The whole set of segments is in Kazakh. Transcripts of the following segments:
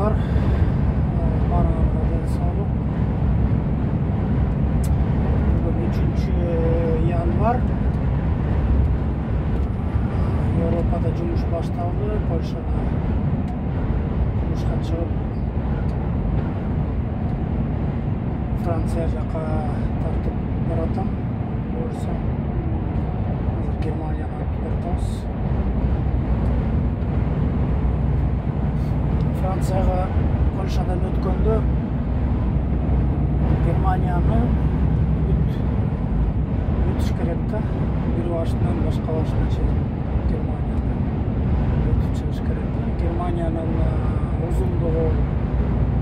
достар, барыңызға денсаулық. Бүгін 3 январ. Европада жұмыс башталды, Польшада жұмысқа шығып Франция жаққа тартып баратам. Бұйырса, қазір Германияға ортамыз. Францияға Польшадан өткенде Германияны өтіш керек та. Bir başından başka başına Германиядан өтіп шығыш керек. Германияның ұзындығы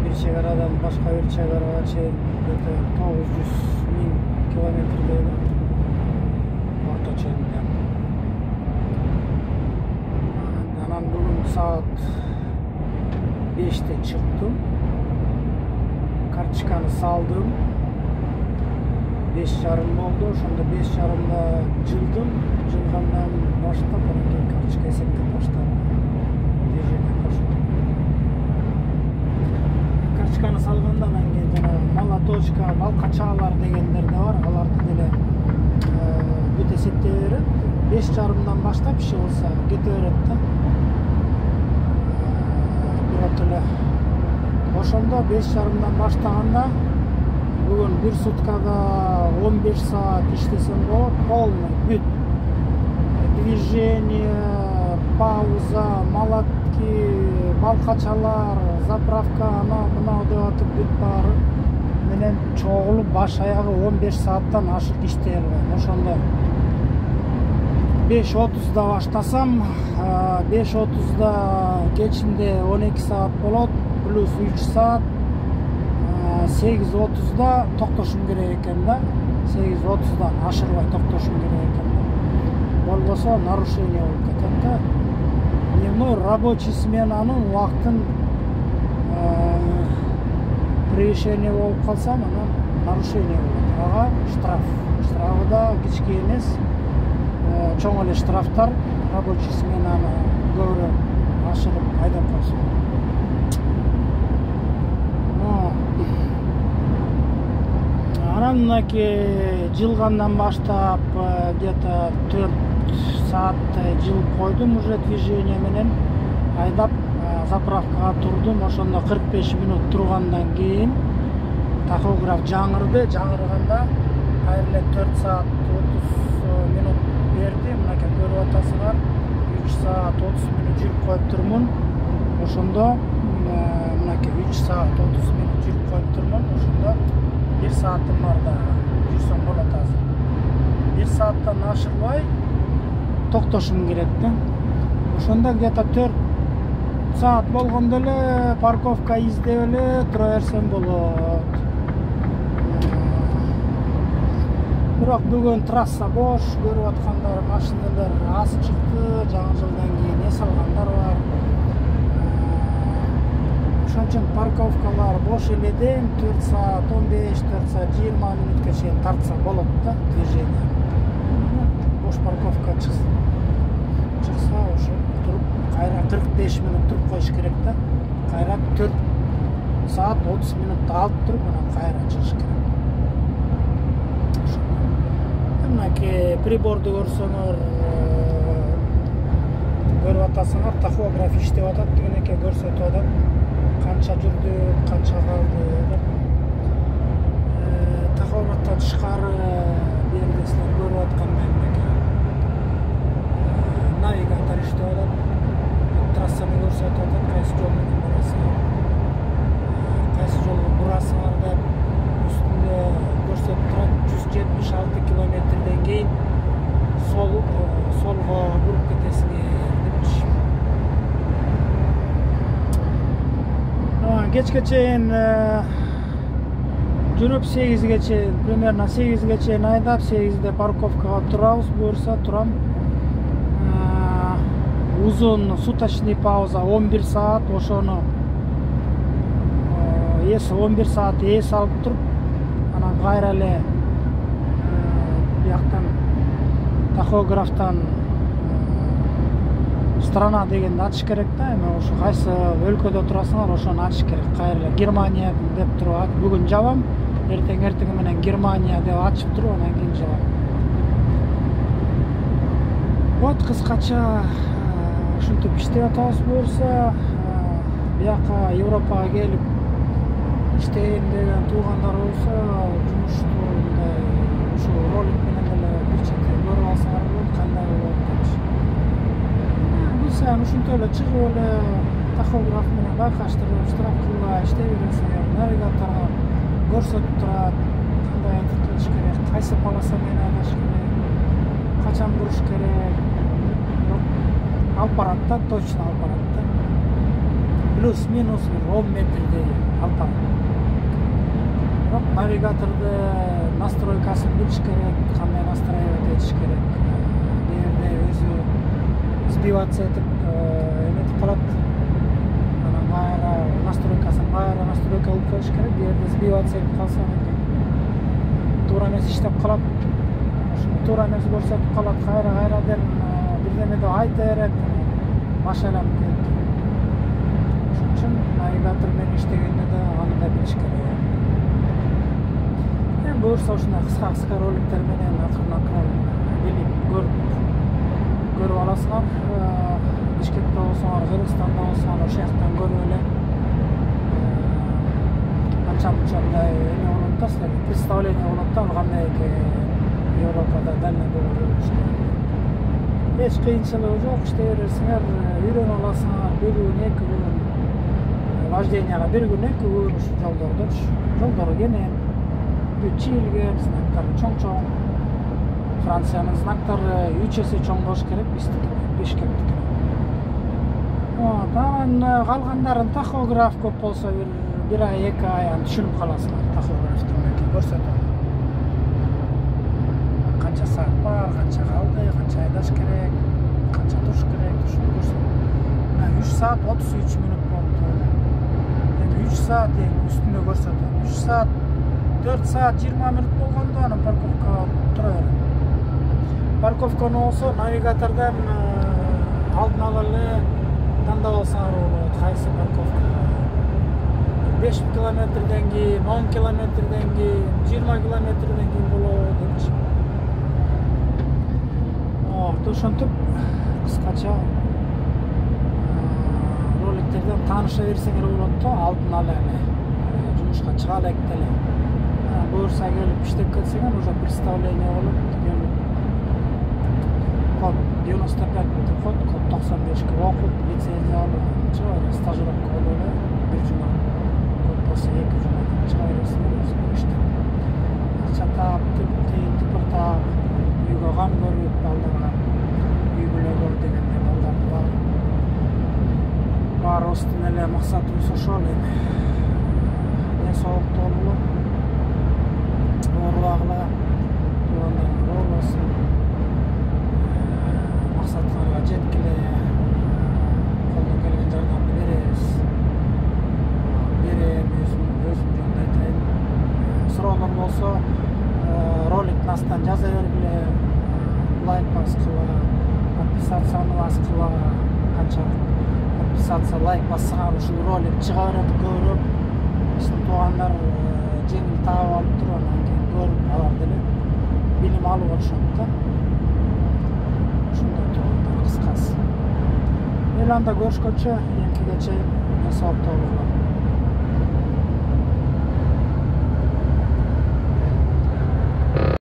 bir шекарадан başka bir шекараға чейин 900.000 километрдей орта ченінде. Анан бүгін saat 5'te çıktım. Kartçıkanı saldım. 5:30 oldu. Şunda 5:30'da cıldım. Cılgandan başlap kartçıka esepte başladım. Движение пошло. Kartçıkanı salgandan жана молоточка, балкачалар дегендер де бар. Аларды деле бүт эсептей берет. 5:30'dan баштап иши болса кете берет да. Ошондо 5:30'dan баштаганда бүгүн bir суткада 15 saat иштесем болот, полный бүт. Движение, пауза, молотки, балкачалар, заправка, мына деп атып бүт баары менен чогулуп баш аягы 15 сааттан ашык иштей албайм. Ошондо 5:30'da баштасам, 5:30'da кечинде 12 saat болот, плюс 3 saat. 8:30'da токтошум керек экен да. 8:30'дан ашырбай токтошум керек экен да. Болбосо нарушение болуп кетет да. Дневной рабочий сменанын убактын превышение болуп калсам, анан нарушение болот. Ага штраф. Штрафы да кичке эмес. Чоң эле штрафтар рабочий сменаны көбүрөөк ашырып айдап койсун. Анан мынакей жылгандан баштап где-то 4 saatтай жылып койдум уже движение менен айдап заправкага турдум. Ошондо 45 минут тургандан кийин тахограф жаңырды. Жаңырганда кайра 4 saat 30 minut берди. Мынакей көрүп атасыңар, 3 saat 30 minut жүрүп коюп турмун. Ошондо мынакей 3 saat 30 minut жүрүп коюп турмун. Ошондо 1 saatim var da жүрсөм болот азыр. 1 saatten ашырбай токтошум керек да. Ошондо где-то 4 saat болгондо эле парковка издеп эле тура берсем болот. Бирок бүгүн трасса бош, көрүп аткандар машиналар аз чыкты, жаңы жылдан кийин эс алгандар бар. Ошон үчүн парковкалар бош эле дейм, 4 saat 15, 4 saat 20 minutка чейин тартса болот да движение. Бош парковка чыкса ошо туруп кайра 45 minut туруп коюш керек да. Кайра 4 saat 30 minutта алып туруп анан кайра чыгыш керек. Мынакей приборду көрсөңөр, көрүп атасыңар, тахограф иштеп атат, дегенекей көрсөтүп атат. Канча жүрдү, канча калды деп. Тахографтан тышкары берде силер көрүп аткандай мынакей навигатор иштеп атат. Трассаны көрсөтүп атат, кайсы жол менен барасыңар, кайсы жолго бурасыңар деп үстүндө көрсөтүп турат. 176 kilometrden кейін солға буруп кетесиңер депчи. Кечке чейин жүрүп 8'ge чейин, примерно 8'ge чейин айдап, 8'de парковкага турабыз, буюрса турам. Узун суточный пауза 11 saat, ошону 11 saat эс алып туруп, анан кайра эле бияктан тахографтан страна дегенди ачыш керек да. Эми ошо кайсы өлкөдө турасыңар ошону ачыш керек. Кайра Германия деп туруп бүгүн жабам, эртең менен Германия деп ачып туруп анан кийин жабам. Вот кыскача ушинтип иштеп атабыз. Буюрса бияка Европага келип иштейин деген туугандар болсо, жумушту мындай ушул ролик менен эле бир чети көрүп алсаңар болот, кандай болот депчи. Билсең ушинтип эле чыгып эле тахограф менен байкаштырып, штрафкыла иштей берсең, навигаторго көрсөтүп турат, кандай кылыш керек, кайсы полоса менен айдаш керек, качан буруш керек. Алып барат да, точно алып барат да. Плюс-минус 10 метрдей алып барат. Бирок навигаторду настройкасын билиш керек, кандай настраивать этиш керек. Бирде өзү сбиваться этип эметип калат. Анан майра настройкасын настройка кылып коюш керек. Бирде сбиваться этип калса туура эмес иштеп калат. Туура эмес көрсөтүп калат, кайра деп бирдеме деп айта берет. Машаланып кетти. Ошон үчүн навигатор менен иштегенде да аны да билиш керек. Буюрса ушундай кыска роликтер менен акырын билип көрүп аласыңар. Бишкекте болсоңар, Кыргызстанда болсоңар, ошол жактан көрүп эле анча-мынча мындай эме болот да, силерге представление болот да, кандай Европада дальний болуп иштейт. Эч кыйынчылыгы жок, иштей бересиңер, үйрөнүп аласыңар. Бир күн, 2 күн вожденияга, бир күн, 2 күн ушу жолдору кенен, чийилген, знактары чоң-чоң. Франциянын знактары 3 эсе чоң болуш керек, Бишкектики. Анан калгандарын тахограф көп болсо бир ай, 2 ай аны түшүнүп каласыңар. Тахографтын көрсөтөт. Канча саат бар, канча калды, канча айдаш керек, канча туруш керек, ушуну көрсөтөт. 3 саат 33 мүнөт болду. Эми 3 саат үстүндө көрсөтөт. 3 саат 4 саат 20 мүнөт болгондо анан парковкага тура берет. Парковканы болсо навигатордон алдын ала эле тандап алсаңар болот, кайсы парковка. 5 километрден кийин, 10 километрден кийин, 20 километрден кийин болот депчи. Ошентип кыскача роликтерден тааныша берсеңер болот да, алдын ала эле жумушка чыга электе эле. Буюрса келип иштеп кетсеңер, уже представление болот. Код 95 код 95 окуп, лицензия алып, чыга бересиң, стажировка болуп эле, бир жума. Көп болсо 2 жума чыга бересиң, иштеп. Акча таптып, тыпыртап, үйгө кам көрүп, балдарга үй бүлө көр дегенде балдарды баарыбыздын эле максатыбыз ошол эми. Ден соолуктуу болуп, оорубагыла, туугандарыңар оорубасын, максаттарга жеткиле, колдон келген жардамды берем, өзүм жөнүндө айтайын. Суроолор болсо, роликтин астынан жаза бергиле, лайк баскыла, подписацияны баскыла. Канча подписация, лайк бассаңар ушул ролик чыга берет көрүп, биздин туугандар жеңил таап алып туруп, анан кийин көрүп алар деле билим алып отушат да. Ушундай туугандар кыскасы. Анда көрүшкөнчө, эмки кечейин, сау болуңар.